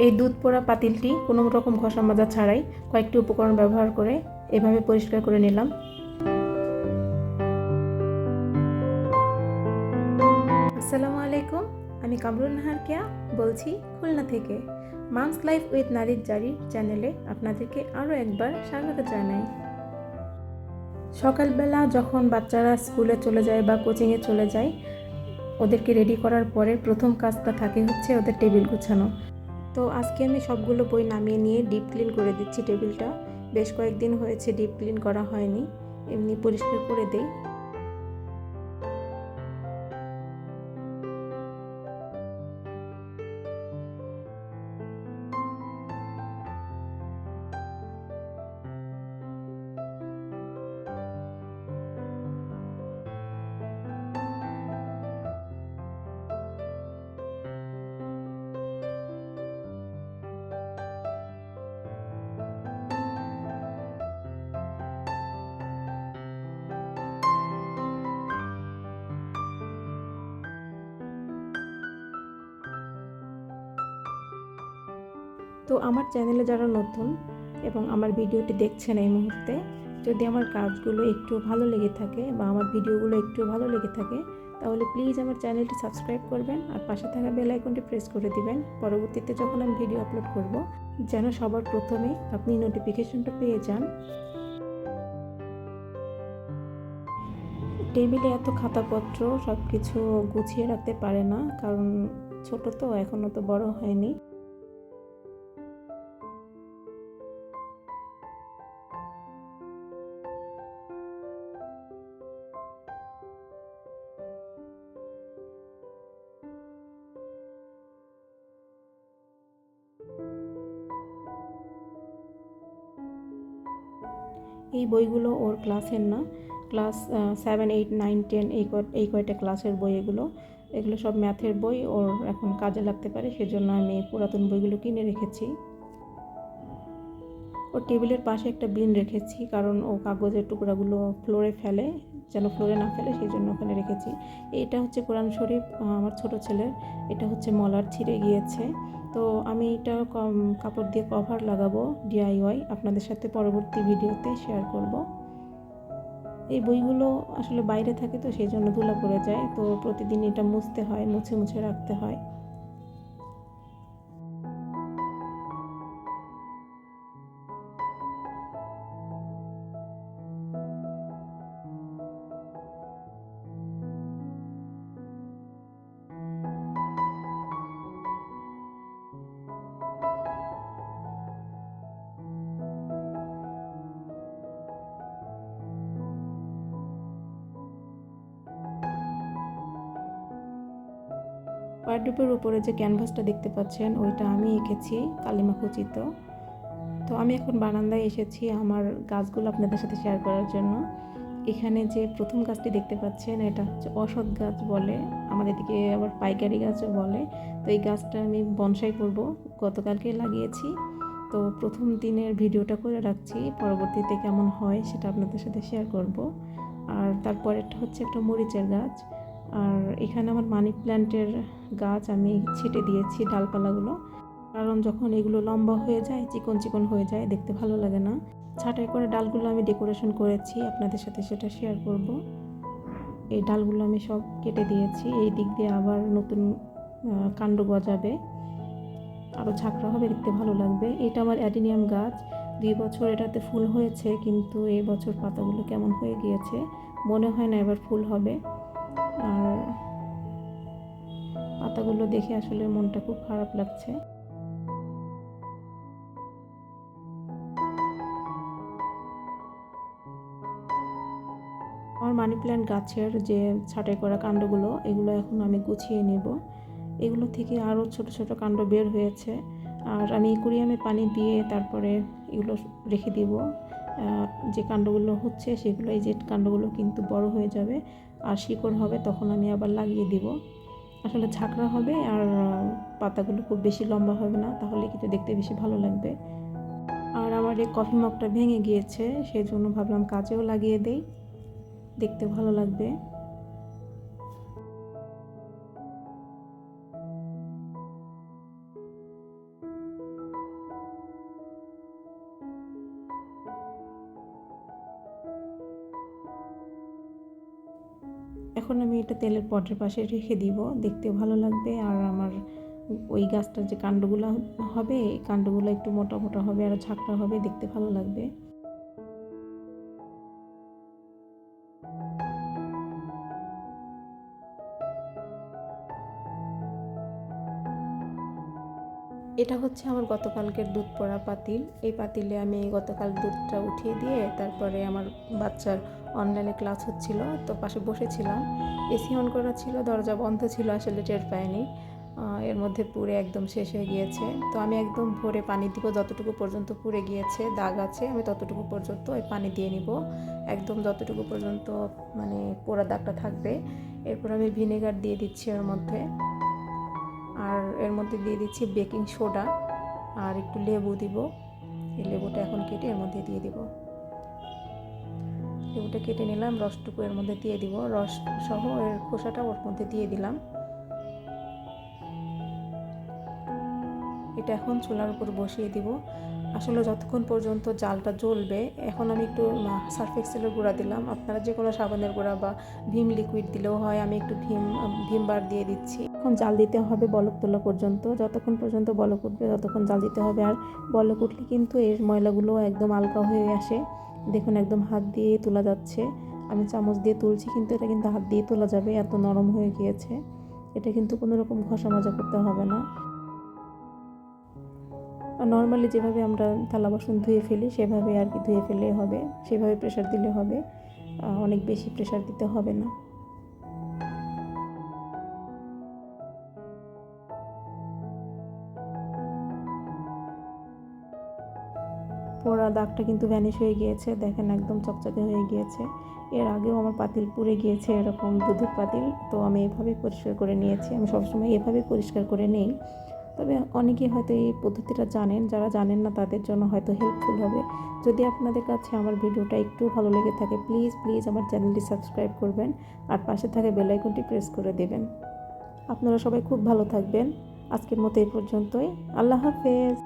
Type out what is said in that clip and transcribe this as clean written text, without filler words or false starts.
এই দুধ পোড়া পাতিলটি কোনো রকম ঘষা মাজা ছাড়াই কয়েকটি উপকরণ ব্যবহার করে এভাবে পরিষ্কার করে নিলাম। আসসালামু আলাইকুম, আমি কামরুন নাহার কেয়া বলছি খুলনা থেকে। মামস লাইফ উইথ নারীর জারির চ্যানেলে আপনাদেরকে আরও একবার স্বাগত জানাই। সকালবেলা যখন বাচ্চারা স্কুলে চলে যায় বা কোচিংয়ে চলে যায়, ওদেরকে রেডি করার পরে প্রথম কাজটা থাকে হচ্ছে ওদের টেবিল গুছানো। তো আজকে আমি সবগুলো বই নামিয়ে নিয়ে ডিপ ক্লিন করে দিচ্ছি টেবিলটা। বেশ কয়েকদিন হয়েছে ডিপ ক্লিন করা হয়নি, এমনি পরিষ্কার করে দেই। তো আমার চ্যানেলে যারা নতুন এবং আমার ভিডিওটি দেখছেন এই মুহূর্তে, যদি আমার কাজগুলো একটু ভালো লেগে থাকে বা আমার ভিডিওগুলো একটু ভালো লেগে থাকে, তাহলে প্লিজ আমার চ্যানেলটি সাবস্ক্রাইব করবেন আর পাশে থাকা বেল আইকনটি প্রেস করে দিবেন। পরবর্তীতে যখন আমি ভিডিও আপলোড করব, যেন সবার প্রথমে আপনি নোটিফিকেশনটা পেয়ে যান। টেবিলে এত খাতাপত্র সব কিছু গুছিয়ে রাখতে পারে না, কারণ ছোট তো, এখনও তো বড় হয়নি। এই বইগুলো ওর ক্লাসের না, ক্লাস 7, 8, 9, 10 এই কয়টা ক্লাসের বই এগুলো সব ম্যাথের বই। ওর এখন কাজে লাগতে পারে, সেজন্য আমি পুরাতন বইগুলো কিনে রেখেছি। ওর টেবিলের পাশে একটা বিন রেখেছি, কারণ ও কাগজের টুকরাগুলো ফ্লোরে ফেলে, যেন ফ্লোরে না ফেলে সেই জন্য ওখানে রেখেছি। এইটা হচ্ছে কোরআন শরীফ, আমার ছোট ছেলের। এটা হচ্ছে মলার ছিঁড়ে গিয়েছে, তো আমি এটা কাপড় দিয়ে কভার লাগাবো DIY, আপনাদের সাথে পরবর্তী ভিডিওতে শেয়ার করব। এই বইগুলো আসলে বাইরে থাকে তো সেই জন্য ধুলা পড়ে যায়, তো প্রতিদিন এটা মুছতে হয়, মুছে মুছে রাখতে হয়। ওয়ার্ডরোবের উপরে যে ক্যানভাসটা দেখতে পাচ্ছেন, ওইটা আমি এঁকেছি কালিমা খচিত। তো আমি এখন বারান্দায় এসেছি আমার গাছগুলো আপনাদের সাথে শেয়ার করার জন্য। এখানে যে প্রথম গাছটি দেখতে পাচ্ছেন, এটা হচ্ছে অসৎ গাছ বলে, আমাদের দিকে আবার পাইকারি গাছও বলে। তো এই গাছটা আমি বনসাই করব, গতকালকে লাগিয়েছি। তো প্রথম দিনের ভিডিওটা করে রাখছি, পরবর্তীতে কেমন হয় সেটা আপনাদের সাথে শেয়ার করব। আর তারপরেরটা হচ্ছে একটা মরিচের গাছ। আর এখানে আমার মানি প্ল্যান্টের গাছ আমি ছেটে দিয়েছি ডালপালাগুলো, কারণ যখন এগুলো লম্বা হয়ে যায়, চিকন চিকন হয়ে যায়, দেখতে ভালো লাগে না। ছাঁটাই করে ডালগুলো আমি ডেকোরেশন করেছি, আপনাদের সাথে সেটা শেয়ার করব। এই ডালগুলো আমি সব কেটে দিয়েছি, এই দিক দিয়ে আবার নতুন কাণ্ড গজাবে, আরও ঝাঁকড়া হবে, দেখতে ভালো লাগবে। এটা আমার অ্যাডিনিয়াম গাছ, 2 বছর এটাতে ফুল হয়েছে, কিন্তু এই বছর পাতাগুলো কেমন হয়ে গিয়েছে, মনে হয় না এবার ফুল হবে। আর পাতাগুলো দেখে আসলে মনটা খুব খারাপ লাগছে। আমার মানি প্ল্যান্ট গাছের যে ছাঁটাই করা কাণ্ডগুলো, এগুলো এখন আমি গুছিয়ে নেব। এগুলো থেকে আরও ছোট ছোট কাণ্ড বের হয়েছে, আর আমি অ্যাকুরিয়ামে পানি দিয়ে তারপরে এগুলো রেখে দিব। যে কাণ্ডগুলো হচ্ছে সেগুলো, এই যে কাণ্ডগুলো কিন্তু বড় হয়ে যাবে আর শিকড় হবে, তখন আমি আবার লাগিয়ে দিব। আসলে ঝাঁকড়া হবে আর পাতাগুলো খুব বেশি লম্বা হবে না, তাহলে কিন্তু দেখতে বেশি ভালো লাগবে। আর আমার এই কফি মগটা ভেঙে গিয়েছে, সেই জন্য ভাবলাম কাজেও লাগিয়ে দেই, দেখতে ভালো লাগবে। এখন আমি এটা তেলের পটের পাশে রেখে দিব, দেখতে ভালো লাগবে। আর আমার ওই গাছটার যে কাণ্ডগুলো হবে, এই কাণ্ডগুলো একটু মোটা মোটা হবে আর ঝাঁকড়া হবে, দেখতে ভালো লাগবে। এটা হচ্ছে আমার গতকালকের দুধ পড়া পাতিল। এই পাতিলে আমি গতকাল দুধটা উঠিয়ে দিয়ে তারপরে আমার বাচ্চার অনলাইনে ক্লাস হচ্ছিল, তো পাশে বসেছিলাম। এসি অন করা ছিল, দরজা বন্ধ ছিল, আসলে টের পাইনি। এর মধ্যে পুড়ে একদম শেষ হয়ে গিয়েছে। তো আমি একদম ভোরে পানি দিব, যতটুকু পর্যন্ত পুড়ে গিয়েছে দাগ আছে আমি ততটুকু পর্যন্ত ওই পানি দিয়ে নিব, একদম যতটুকু পর্যন্ত মানে পোড়া দাগটা থাকবে। এরপর আমি ভিনেগার দিয়ে দিচ্ছি এর মধ্যে, আর এর মধ্যে দিয়ে দিচ্ছি বেকিং সোডা আর একটু লেবু দিব। এই লেবুটা এখন কেটে এর মধ্যে দিয়ে দিব। লেবুটা কেটে নিলাম, রসটুকু এর মধ্যে দিয়ে দিব, রস সহ এর খোসাটা ওর মধ্যে দিয়ে দিলাম। এটা এখন চুলার উপর বসিয়ে দিব। আসলে যতক্ষণ পর্যন্ত জালটা জ্বলবে, এখন আমি একটু সার্ফ এক্সেলের গুঁড়া দিলাম, আপনারা যে কোনো সাবানের গুঁড়া বা ভিম লিকুইড দিলেও হয়, আমি একটু ভিম বার দিয়ে দিচ্ছি। এখন জাল দিতে হবে বলক তোলা পর্যন্ত, যতক্ষণ পর্যন্ত বলক উঠবে ততক্ষণ জাল দিতে হবে। আর বলক উঠলে কিন্তু এর ময়লাগুলো একদম আলগা হয়ে আসে, দেখুন একদম হাত দিয়ে তোলা যাচ্ছে। আমি চামচ দিয়ে তুলছি, কিন্তু এটা কিন্তু হাত দিয়ে তোলা যাবে, এত নরম হয়ে গিয়েছে। এটা কিন্তু কোনো রকম ঘষা মাজা করতে হবে না। নর্মালি যেভাবে আমরা থালা বাসন ধুয়ে ফেলি সেভাবে আর কি ধুয়ে ফেলে হবে, সেভাবে প্রেশার দিলে হবে, অনেক বেশি প্রেশার দিতে হবে না। পোড়া দাগটা কিন্তু ভ্যানিশ হয়ে গিয়েছে, দেখেন একদম চকচকে হয়ে গিয়েছে। এর আগেও আমার পাতিল পুড়ে গিয়েছে এরকম দুধের পাতিল, তো আমি এভাবেই পরিষ্কার করে নিয়েছি। আমি সবসময় এভাবেই পরিষ্কার করে নিই। তবে অনেকেই হয়তো এই পদ্ধতিটা জানেন, যারা জানেন না তাদের জন্য হয়তো হেল্পফুল হবে। যদি আপনাদের কাছে আমার ভিডিওটা একটু ভালো লেগে থাকে, প্লিজ প্লিজ আমার চ্যানেলটি সাবস্ক্রাইব করবেন আর পাশে থাকা বেল আইকনটি প্রেস করে দেবেন। আপনারা সবাই খুব ভালো থাকবেন। আজকের মতো এই পর্যন্তই। আল্লাহ হাফেজ।